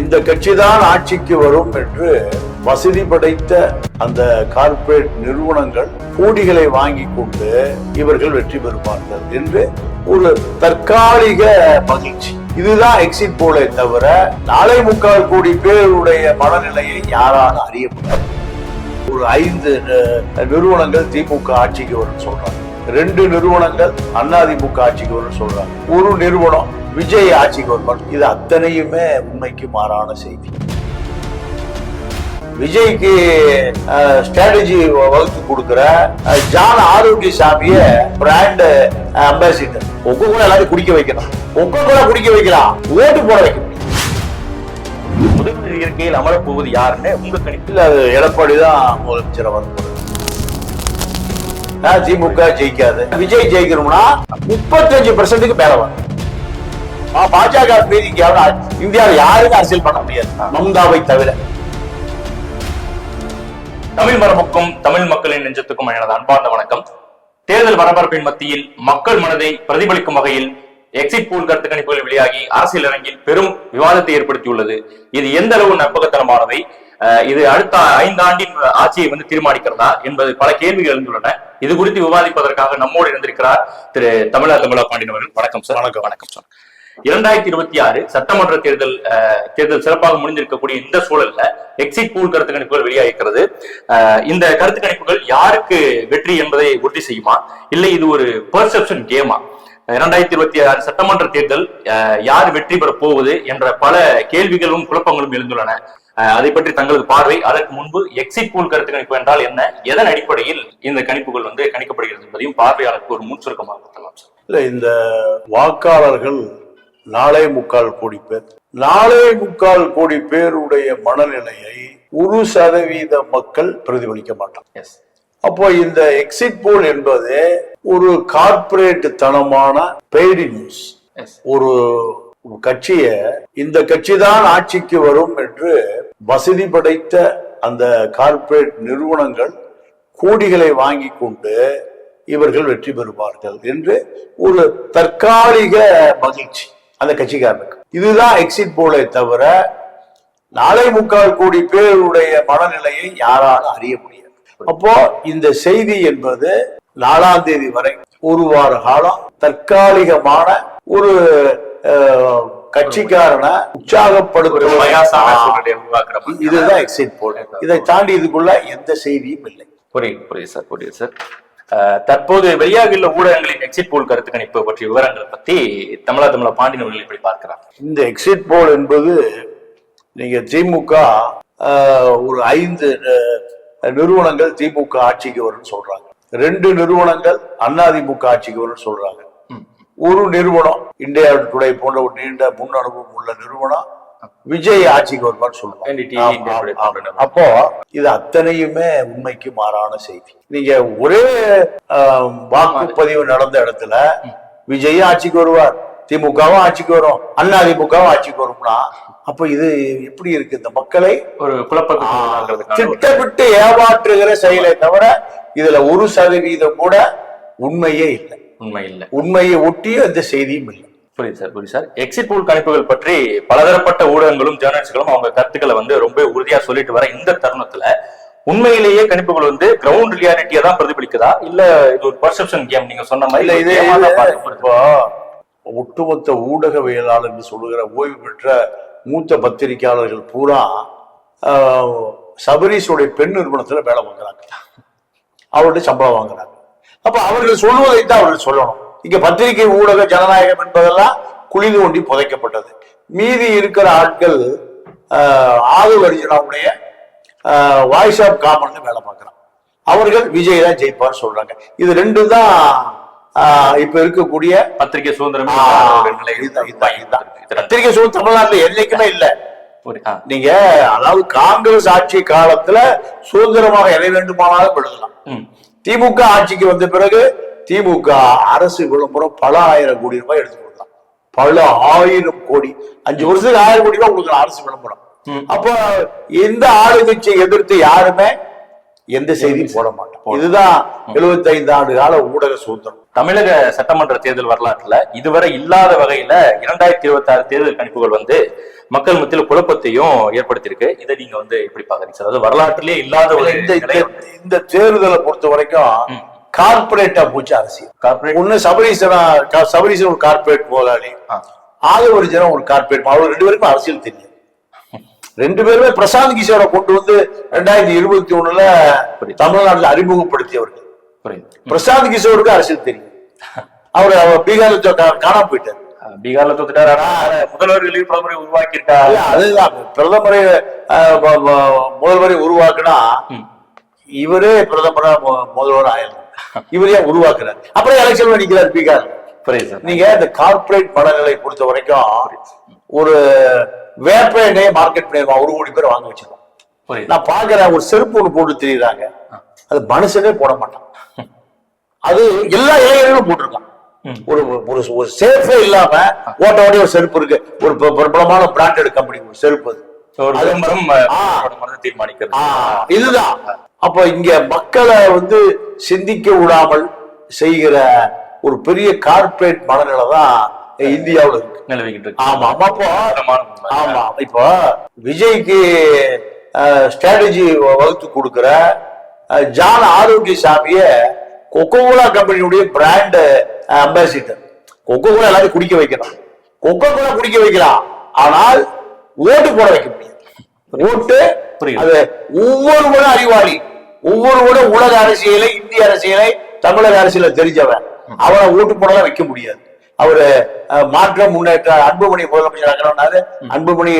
இந்த கட்சிதான் ஆட்சிக்கு வரும் என்று வசதி படைத்த அந்த கார்ப்பரேட் நிறுவனங்கள் கோடிகளை வாங்கி கொண்டு இவர்கள் வெற்றி பெறுவார்கள் என்று ஒரு தற்காலிக மகிழ்ச்சி. இதுதான் எக்ஸிட் போலே தவிர 4.25 கோடி பேருடைய மனநிலையை யாராலும் அறிய முடியாது. ஒரு 5 நிறுவனங்கள் திமுக ஆட்சிக்கு வரும் சொல்றாங்க, 2 நிறுவனங்கள் அதிமுக ஆட்சிக்கு வரும் சொல்றாங்க, ஒரு நிறுவனம் விஜய் ஆட்சிக்கு வருவார். இது அத்தனையுமே உண்மைக்கு மாறான செய்தி. விஜய்க்கு ஸ்ட்ராட்டஜி வகுத்து கொடுக்கிற ஜான் ஆரோக்கியசாமிய பிராண்ட் அம்பாசிடர். ஒக்க கூட எல்லாரும் குடிக்க வைக்கலாம், ஒக்க கூட குடிக்க வைக்கலாம், ஓட்டு போட வைக்க முடியும். முதல்வர் இருக்கையில் அமரப்போவது யாருன்னு உங்க கணிப்பில்? அது எடப்பாடி தான் முதலமைச்சர் வரப்போகுது. திமுக ஜெயிக்காது. விஜய் ஜெயிக்கணும்னா 35% மேல வரும். பாஜக மீறி இந்தியாவில் யாருக்கும் அரசியல் பண்ண முடியாது, மம்தாவை தவிர. தமிழ் மரபுக்கும் தமிழ் மக்களின் நெஞ்சத்துக்கும் எனது அன்பார்ந்த வணக்கம். தேர்தல் பரபரப்பின் மத்தியில் மக்கள் மனதை பிரதிபலிக்கும் வகையில் எக்ஸிட் போல் கருத்து கணிப்புகள் வெளியாகி அரசியல் அரங்கில் பெரும் விவாதத்தை ஏற்படுத்தியுள்ளது. இது எந்த அளவு நம்பகத்தனமானவை, இது அடுத்த 5 ஆண்டின் ஆட்சியை தீர்மானிக்கிறதா என்பது பல கேள்விகள் எழுந்துள்ளன. இது குறித்து விவாதிப்பதற்காக நம்மோடு இருந்திருக்கிறார் திரு தமிழா பாண்டியன் அவர்கள். வணக்கம் சார். வணக்கம் சார். 2026 சட்டமன்ற தேர்தல் சிறப்பாக முடிஞ்சிருக்கக்கூடிய இந்த சூழல்ல எக்ஸிட் போல் கருத்து கணிப்புகள் வெளியாகிறது. இந்த கருத்து கணிப்புகள் யாருக்கு வெற்றி என்பதை உறுதி செய்யுமா, இல்லை இது ஒரு பெர்செப்ஷன் கேமா? 2026 சட்டமன்ற தேர்தல் யார் வெற்றி பெற போவது என்ற பல கேள்விகளும் குழப்பங்களும் எழுந்துள்ளன. அதை பற்றி தங்களது பார்வை. அதற்கு முன்பு எக்ஸிட் போல் கருத்து கணிப்பு என்றால் என்ன, எதன் அடிப்படையில் இந்த கணிப்புகள் கணிக்கப்படுகிறது என்பதையும் பார்வையாளருக்கு ஒரு முன்சுருக்கமாக கொடுக்கலாம் சார். இல்ல, இந்த வாக்காளர்கள் 4.25 கோடி பேர், 4.25 கோடி பேருடைய மனநிலையை 1% மக்கள் பிரதிபலிக்க மாட்டாங்க. அப்போ இந்த எக்ஸிட் போல் என்பது ஒரு கார்ப்பரேட் தனமான பெய்டு நியூஸ். ஒரு கட்சிய இந்த கட்சிதான் ஆட்சிக்கு வரும் என்று வசதி படைத்த அந்த கார்ப்பரேட் நிறுவனங்கள் கோடிகளை வாங்கி கொண்டு இவர்கள் வெற்றி பெறுவார்கள் என்று ஒரு தற்காலிக மகிழ்ச்சி அந்த கட்சிக்காரனுக்கு. இதுதான் எக்ஸிட் போலே தவிர 4.25 கோடி பேருடைய மனநிலையை யாராலும் அறிய முடியாது. அப்போ இந்த செய்தி என்பது 4ஆம் தேதி வரை 1 வார காலம் தற்காலிகமான ஒரு கட்சிக்காரனை உற்சாகப்படுத்தும் இதுதான் எக்ஸிட் போல். இதை தாண்டி இதுக்குள்ள எந்த செய்தியும் இல்லை. புரியுது சார். தற்போது வெளியாகியுள்ள ஊடகங்களின் எக்ஸிட் போல் கருத்து கணிப்பு பற்றிய விவரங்களை பத்தி தமிழா பாண்டியன் அவர்கள் எப்படி பார்க்கிறார்? இந்த எக்ஸிட் போல் என்பது நீங்க திமுக ஒரு 5 நிறுவனங்கள் திமுக ஆட்சிக்கு வரும்னு சொல்றாங்க, 2 நிறுவனங்கள் அதிமுக ஆட்சிக்கு வரும்னு சொல்றாங்க, ஒரு நிறுவனம் இந்தியா டுடே போன்ற ஒரு நீண்ட முன் அனுபவம் உள்ள நிறுவனம் விஜய் ஆட்சிக்கு வருவான்னு சொல்லுவாங்க. அப்போ இது அத்தனையுமே உண்மைக்கு மாறான செய்தி. நீங்க ஒரே வாக்குப்பதிவு நடந்த இடத்துல விஜய் ஆட்சிக்கு வருவார், திமுகவும் ஆட்சிக்கு வரும், அதிமுகவும் ஆட்சிக்கு வரும்னா அப்ப இது எப்படி இருக்கு? இந்த மக்களை ஒரு குழப்பத்தை திட்டமிட்டு ஏமாற்றுகிற செயலை தவிர இதுல 1% கூட உண்மையே இல்லை. உண்மையை ஒட்டிய இந்த செய்தியும் இல்லை. புரியுது சார். எக்ஸிட் போல் கணிப்புகள் பற்றி பலதரப்பட்ட ஊடகங்களும் ஜேர்னலிஸ்டுகளும் அவங்க கருத்துக்களை ரொம்ப உறுதியா சொல்லிட்டு வர இந்த தருணத்துல உண்மையிலேயே கணிப்புகள் கிரவுண்ட் ரியாலிட்டியா தான் பிரதிபலிக்குதா, இல்ல இது ஒரு பர்செப்ஷன் கேம் நீங்க சொன்ன மாதிரி? இப்போ ஒட்டுமொத்த ஊடகவியலாளர் என்று சொல்லுகிற ஓய்வு பெற்ற மூத்த பத்திரிகையாளர்கள் பூரா சபரீஷுடைய பெண் நிறுவனத்துல வேலை வாங்குறாங்க, அவருடைய சம்பளம் வாங்குறாங்க. அப்ப அவர்கள் சொல்லுவதைத்தான் அவர்கள் சொல்லணும். இங்க பத்திரிகை ஊடக ஜனநாயகம் என்பதெல்லாம் குழி தோண்டி புதைக்கப்பட்டது. மீதி இருக்கிற ஆட்கள் ஆதவ் அர்ஜுனாவுடைய வாய்ஸ் ஆஃப் காமன் வேலை பார்க்கிறான். அவர்கள் விஜய் தான் ஜெயிப்பார் சொல்றாங்க. இது 2 தான் இப்ப இருக்கக்கூடிய பத்திரிகை சுதந்திரம். பத்திரிகை சுதந்திரம் தமிழ்நாட்டுல என்னைக்குமே இல்ல. நீங்க அதாவது காங்கிரஸ் ஆட்சி காலத்துல சுதந்திரமாக எதை வேண்டுமானாலும் எழுதலாம். திமுக ஆட்சிக்கு வந்த பிறகு திமுக அரசு விளம்பரம் பல 1000 கோடி ரூபாய் எடுத்து கொடுக்கலாம். பல 1000 கோடி, 5 வருஷத்துக்கு 1000 கோடி ரூபாய் கொடுக்கலாம் அரசு விளம்பரம். அப்ப இந்த ஆளுங்கட்சியை எதிர்த்து யாருமே எந்த செய்தியும் போட மாட்டோம். இதுதான் 75 ஆண்டு கால ஊடக சுதந்திரம். தமிழக சட்டமன்ற தேர்தல் வரலாற்றுல இதுவரை இல்லாத வகையில 2026 தேர்தல் கணிப்புகள் வந்து மக்கள் மத்தியில் குழப்பத்தையும் ஏற்படுத்தியிருக்கு. இதை நீங்க வந்து எப்படி பாக்குறீங்க சார்? அது வரலாற்றிலே இல்லாத ஒரு இந்த தேர்தலை பொறுத்த வரைக்கும் கார்பரேட்டா போச்சு அரசியல். கார்பரேட் ஒண்ணு சபரீசன் ஒரு கார்பரேட் முதலாளி, ஆதவர்ஜனா ஒரு கார்பரேட், அவங்க 2 பேருக்கும் அரசியல் தெரியும். 2 பேருமே பிரசாந்த் கிஷோரை கொண்டு வந்து 2021 தமிழ்நாட்டில் அறிமுகப்படுத்தியவர்கள். பிரசாந்த் கிஷோருக்கு அரசியல் தெரியும். அவர் பீகார்ல காணாம போயிட்டார். பீகார்ல தோத்துட்டாரு. முதல்வர்களையும் பிரதமரை உருவாக்கி இருக்காரு. அதுதான் பிரதமரை முதல்வரை உருவாக்குனா இவரே பிரதமரா முதல்வர் ஆயிரம். இவரே உருவாக்குறாரு. அப்புறம் எலெக்ஷன் நிக்கிறார் பீகார். நீங்க இந்த கார்பரேட் படங்களை பொறுத்த வரைக்கும் ஒரு வேப்ப எண்ணெயை மார்க்கெட் பண்ணிருக்கோம். 1 கோடி பேர் வாங்க வச்சிருக்கோம். நான் பாக்குறேன், ஒரு செருப்பு ஒண்ணு போட்டு தெரியுறாங்க, அது மனுஷனே போட மாட்டான். அது எல்லா இளைஞர்களும் போட்டிருக்கான். ஒரு சேஃபே இல்லாம ஓட்டோடைய ஒரு செருப்பு இருக்கு. ஒரு பிரபலமான பிராண்டட் கம்பெனி ஒரு செருப்பு, தீர்மானிக்கிறது. இதுதான். அப்ப இங்க மக்களை வந்து சிந்திக்க விடாமல் செய்கிற ஒரு பெரிய கார்பரேட் மனநிலை தான் இந்தியாவில் இருக்கு, நிலவிக்கிட்டு இருக்கு. ஆமா அப்போ ஆமா இப்போ விஜய்க்கு ஸ்ட்ராட்டஜி வகுத்து கொடுக்கிற ஜான் ஆரோக்கியசாமிய கொக்கோகோலா கம்பெனியுடைய பிராண்ட் அம்பாசிடர். கொக்கோகோலா எல்லாரும் குடிக்க வைக்கலாம், கொக்கோகோலா குடிக்க வைக்கலாம், ஆனால் ஓட்டு போட வைக்க முடியாது. ஓட்டு அது ஒவ்வொருவரும் அறிவாளி, ஒவ்வொருவரும் உலக அரசியலை, இந்திய அரசியலை, தமிழக அரசியலை தெரிஞ்சவன். அவரை ஓட்டு போடலாம் வைக்க முடியாது. அவரு மாற்றம் முன்னேற்ற அன்புமணி முதலமைச்சர் ஆக்கிறனாரு, அன்புமணி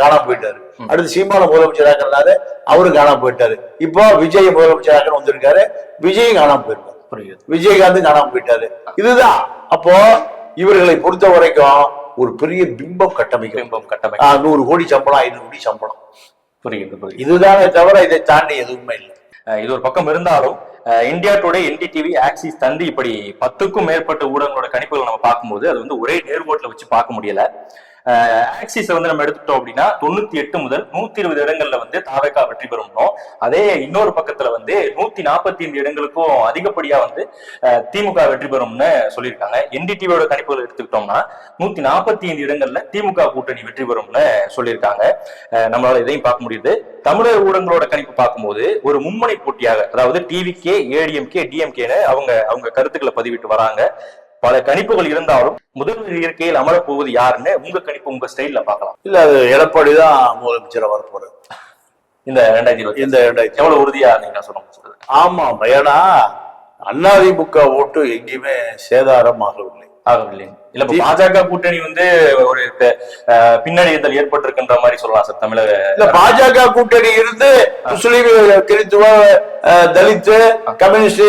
காணாம போயிட்டாரு. அடுத்து சீமான முதலமைச்சர் ஆக்கிறனாரு, அவரும் காணாம போயிட்டாரு. இப்போ விஜய் முதலமைச்சர் ஆக்கிற வந்திருக்காரு, விஜயும் காணாம போயிருக்காரு, விஜயகாந்த் காணாம போயிட்டாரு. இதுதான். அப்போ இவர்களை பொறுத்த வரைக்கும் ஒரு பெரிய பிம்பம் கட்டமைக்கும். 100 கோடி சம்பளம், 500 கோடி சம்பளம். புரியுது. இதுதானே தவிர இதை தாண்டி எதுவுமே இல்லை. இது ஒரு பக்கம் இருந்தாலும் இந்தியா டுடே, NDTV, ஆக்சிஸ், தந்தி இப்படி 10க்கும் மேற்பட்ட ஊடகங்களோட கணிப்புகள் நம்ம பார்க்கும்போது அது வந்து ஒரே நேர்கோட்டில் வச்சு பார்க்க முடியல. ஆக்சிஸ் வந்து நம்ம எடுத்துட்டோம் அப்படின்னா 98 முதல் 120 இடங்கள்ல வந்து தாவேகா வெற்றி பெறணும். அதே இன்னொரு பக்கத்துல வந்து 145 இடங்களுக்கும் அதிகப்படியா வந்து திமுக வெற்றி பெறும்னு சொல்லியிருக்காங்க. NDTVயோட கணிப்புகள் எடுத்துக்கிட்டோம்னா 145 இடங்கள்ல திமுக கூட்டணி வெற்றி பெறும்னு சொல்லியிருக்காங்க. நம்மளால இதையும் பார்க்க முடியுது. தமிழக ஊடகங்களோட கணிப்பு பார்க்கும்போது ஒரு மும்முனை போட்டியாக, அதாவது டிவிகே, ADMK, DMKன்னு அவங்க கருத்துக்களை பதிவிட்டு வராங்க. பல கணிப்புகள் இருந்தாலும் முதல்வர் இருக்கையில் அமரப்போவது யாருன்னு உங்க கணிப்பு, உங்க ஸ்டைல்ல பார்க்கலாம். இல்ல, அது எடப்பாடி தான் முதலமைச்சர் வரப்போறது இந்த 2020. எவ்வளவு உறுதியா நீங்க சொல்லுங்க? ஆமா, ஏன்னா அதிமுக ஓட்டு எங்கேயுமே சேதாரம் ஆகவில்லை. இல்ல பாஜக கூட்டணி வந்து ஒரு பின்னடைதல் ஏற்பட்டிருக்கின்ற மாதிரி சொல்லலாம் சார் தமிழக. இல்ல, பாஜக கூட்டணி இருந்து முஸ்லீம், கிறிஸ்துவ, தலித், கம்யூனிஸ்ட்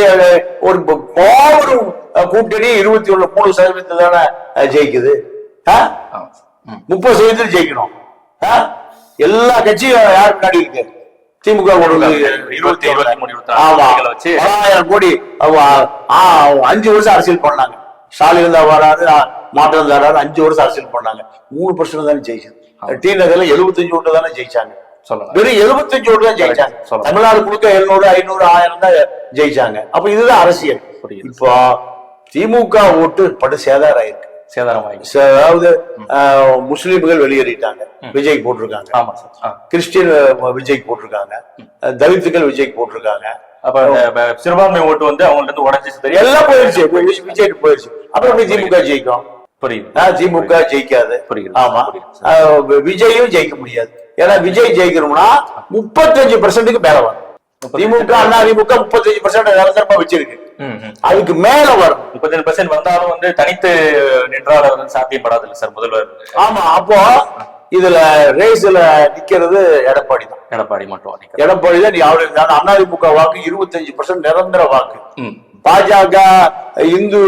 ஒரு மாபெரும் கூட்டணி 23% தானே ஜெயிக்குது. 30% ஜெயிக்கணும். எல்லா கட்சியும் யார் முன்னாடி இருக்கு? திமுக 20,000 கோடி 5 வருஷம் அரசியல் பண்ணாங்க. ஸ்டாலின் தான் வராது, மாற்றம் தராது, 5 வருஷம் அரசியல் பண்ணாங்க. 3% தானே ஜெயிச்சாங்க. டி நகர்ல 75 ஓட்டு தானே ஜெயிச்சாங்க. வெறும் 75 ஓட்டு தான் ஜெயிச்சாங்க. தமிழ்நாடு முழுக்க 700, 500, 1000 தான் ஜெயிச்சாங்க. அப்ப இதுதான் அரசியல். இப்போ திமுக ஓட்டு படு சேதாரம் ஆயிருக்கு. அதாவது முஸ்லீம்கள் வெளியேறிட்டாங்க, விஜய் போட்டிருக்காங்க. கிறிஸ்டியன் விஜய் போட்டிருக்காங்க, தலித்துகள் விஜய் போட்டிருக்காங்க. அப்ப சிறுபான்மை ஓட்டு வந்து அவங்கள்ட்ட இருந்து உடஞ்சி எல்லாம் போயிருச்சு, விஜய் போயிருச்சு. அப்புறம் திமுக ஜெயிக்கும். திமுக ஜெயிக்காது. ஆமா, விஜயும் ஜெயிக்க முடியாது. ஏன்னா விஜய் ஜெயிக்கணும்னா 35% மேல வரும். திமுக, அதிமுக 35% நிரந்தரமா வச்சிருக்கு. அதுக்கு மேல வரும். 35% வந்தாலும் வந்து தனித்து நின்றால் சாத்தியப்படாது இல்ல சார் முதல்வர். ஆமா, அப்போ இதுல ரேஸ்ல நிக்கிறது எடப்பாடி தான். எடப்பாடி மட்டும் எடப்பாடி தான். அதிமுக வாக்கு 25% நிரந்தர வாக்கு. பாஜக இந்து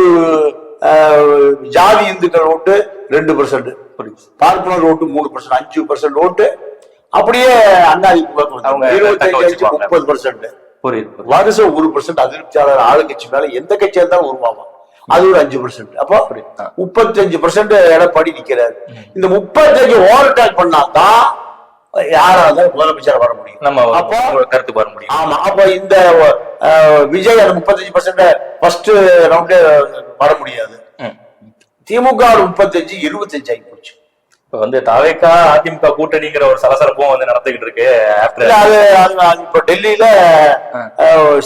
ஜாதி இந்துக்கள் ஓட்டு 2%, பார்ப்பனர் ஓட்டு 3%, 5% ஓட்டு அப்படியே அதிமுக 25-30%. வருஷம் 1% அதிருப்தியாளர் ஆளுங்கட்சி மேல எந்த கட்சியா இருந்தாலும் உருவாகும். அது ஒரு 5%. அப்போ 35% எடப்பாடி நிக்கிறாரு. இந்த 35 ஓவர் டேக் பண்ணாதான் யாரா இருந்தாலும் முதலமைச்சர் வர முடியும். நம்ம அப்போ கருத்துக்கு வர முடியும். ஆமா, அப்ப இந்த விஜய் அந்த 35% ஃபர்ஸ்ட் ரவுண்டே வர முடியாது. திமுக 35, 25 ஆகி போச்சு. இப்ப வந்து தாவேகா அதிமுக கூட்டணிங்கிற ஒரு சலசலப்பும் வந்து நடந்துகிட்டு இருக்கு. இப்ப டெல்லியில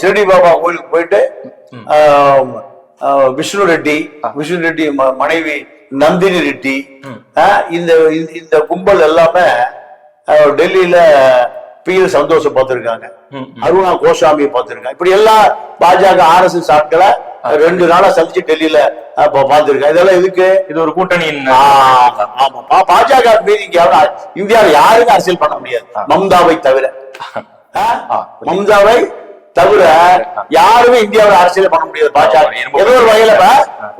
ஷிரடி பாபா கோயிலுக்கு போயிட்டு விஷ்ணு ரெட்டி மனைவி நந்தினி ரெட்டி இந்த கும்பல் எல்லாமே டெல்லியில பிஎல் சந்தோஷம் பார்த்திருக்காங்க, அருணா கோஸ்வாமியை பார்த்திருக்காங்க. இப்படி எல்லாம் பாஜக RSS ஆட்களை 2 நாளா சந்திச்சு டெல்லியில பார்த்திருக்காங்க. இதெல்லாம் எதுக்கு? இது ஒரு கூட்டணியின். ஆமா, பாஜக மீது இந்தியாவில் யாருக்கும் அரசியல் பண்ண முடியாது மம்தாவை தவிர. மம்தாவை தவிர யாருமே இந்தியாவில் அரசியல் பண்ண முடியாது பாஜக. ஏதோ ஒரு வகையில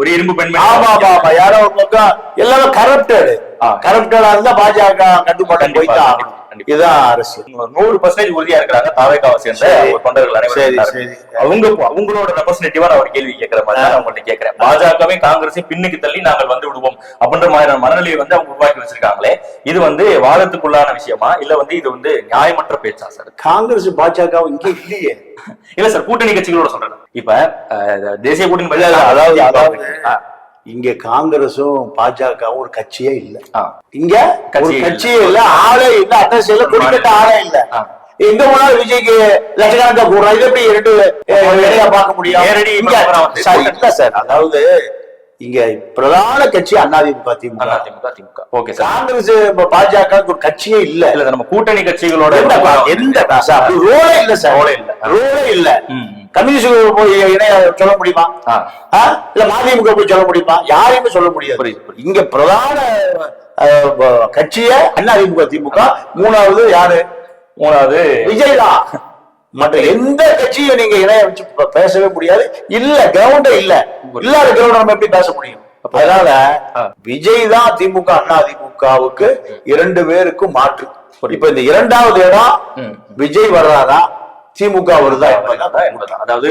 ஒரு இரும்பு பெண்மணி. ஆமா, யாரோ ஒரு பக்கம் எல்லாமே கரப்டடா இருந்தா பாஜக கட்டுப்பாட்டம் போய்தான் ஆகணும். இதுதான் அரசியல். 100% உறுதியா இருக்கிறாங்க தாவேகாவை சேர்ந்த தொண்டர்கள் அனைவரும். அவங்களோட ரெப்ரசன்டேட்டிவா நான் ஒரு கேள்வி கேட்கிற மாதிரி நான் உங்கள்கிட்ட கேட்கிறேன். பாஜகவே காங்கிரஸை பின்னுக்கு தள்ளி நாங்கள் வந்து விடுவோம் அப்படின்ற மாதிரியான மனநிலையை வந்து அவங்க உருவாக்கி வச்சிருக்காங்களே, இது வந்து வாதத்துக்குள்ளான விஷயமா இல்ல வந்து இது வந்து நியாயமற்ற பேச்சா சார்? காங்கிரஸ் பாஜக இங்க இல்லையே. இல்ல சார், கூட்டணி கட்சிகளோட சொல்றேன். இப்ப தேசிய கூட்டணி அதாவது இங்க காங்கிரஸும் பாஜகவும் ஒரு கட்சியே இல்ல. இங்க ஒரு கட்சியே இல்ல, ஆளே இல்ல, அரசியல குறிப்பிட்ட ஆளே இல்ல. எங்க போனாலும் விஜய்க்கு லட்சக்கணக்கா கூடுறா. இது எப்படி 2 வேலையா பார்க்க முடியும்? இல்ல சார், அதாவது இங்க பிரதான கட்சி அதிமுக திமுக. Okay sir. காங்கிரஸ் பாஜக ஒரு கட்சியே இல்ல. இல்ல நம்ம கூட்டணி கட்சிகளோட எந்த ரோலே இல்ல சார், ரோலே இல்ல. கம்யூனிஸ்ட் போய் இணைய சொல்ல முடியுமா? இல்ல மதிமுக போய் சொல்ல முடியுமா? யாரையுமே சொல்ல முடியாது. இங்க பிரதான கட்சிய அதிமுக திமுக. மூணாவது யாரு? மூணாவது விஜய் தான். மற்ற எந்த கட்சியும் நீங்க இணைய வச்சு பேசவே முடியாது. இல்ல கிரவுண்டே இல்ல. இல்லாத கிரவுண்ட் நம்ம எப்படி பேச முடியும்? அதனால விஜய் தான் திமுக அதிமுகவுக்கு 2 பேருக்கும் மாற்று. இப்ப இந்த 2வது இடம் விஜய் வர்றாரா திமுக வருதா என்பதுதான். அதாவது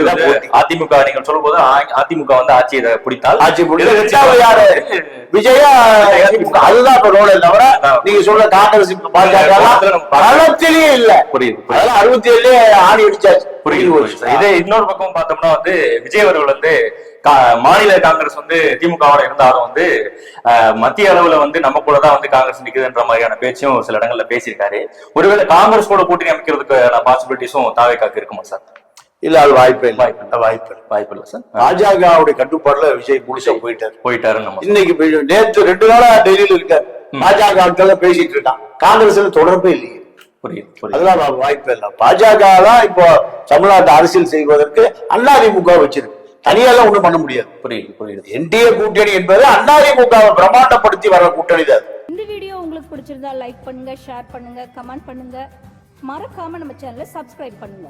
அதிமுக நீங்க சொல்லும் போது அதிமுக வந்து ஆட்சியை பிடித்தால் யாரு விஜயா அதுதான் இப்ப ரோல். தவிர நீங்க சொல்ற காங்கிரஸ் பாஜக களத்திலேயே இல்ல. புரியுது. 67 ஆணி அடிச்சாச்சு. புரியுது. இதே இன்னொரு பக்கம் பார்த்தோம்னா வந்து விஜய் அவர்கள் வந்து மாநில காங்கிரஸ் வந்து திமுகவோட இருந்தாலும் வந்து மத்திய அளவுல வந்து நம்ம கூடதான் வந்து காங்கிரஸ் நிக்குதுன்ற மாதிரியான பேச்சும் சில இடங்கள்ல பேசியிருக்காரு. ஒருவேளை காங்கிரஸ் கூட கூட்டணி அமைக்கிறதுக்கு பாசிபிலிட்டிஸும் தாவேகாக்கு இருக்குமா சார்? இல்ல, அது வாய்ப்பே இல்ல சார். பாஜகவுடைய கட்டுப்பாடுல விஜய் முழுசா போயிட்டாரு. இன்னைக்கு நேற்று 2 நாளா டெல்லியில இருக்காரு. பாஜக ஆட்கள் பேசிட்டு இருக்கான். காங்கிரஸ்ல தொடர்பே இல்லையே. புரியுது. அதெல்லாம் வாய்ப்பே இல்ல. பாஜக தான் இப்போ தமிழ்நாட்டு அரசியல் செய்வதற்கு அதிமுக வச்சிருக்கு. தனியெல்லாம் ஒண்ணும் பண்ண முடியாது. புரியுது. என்டிஏ கூட்டணி என்பது அதிமுகவை பிரமாண்டப்படுத்தி வர கூட்டணி தான். இந்த வீடியோ உங்களுக்கு பிடிச்சிருந்தா லைக் பண்ணுங்க, ஷேர் பண்ணுங்க, கமெண்ட் பண்ணுங்க. மறக்காம நம்ம சேனலை சப்ஸ்கிரைப் பண்ணுங்க.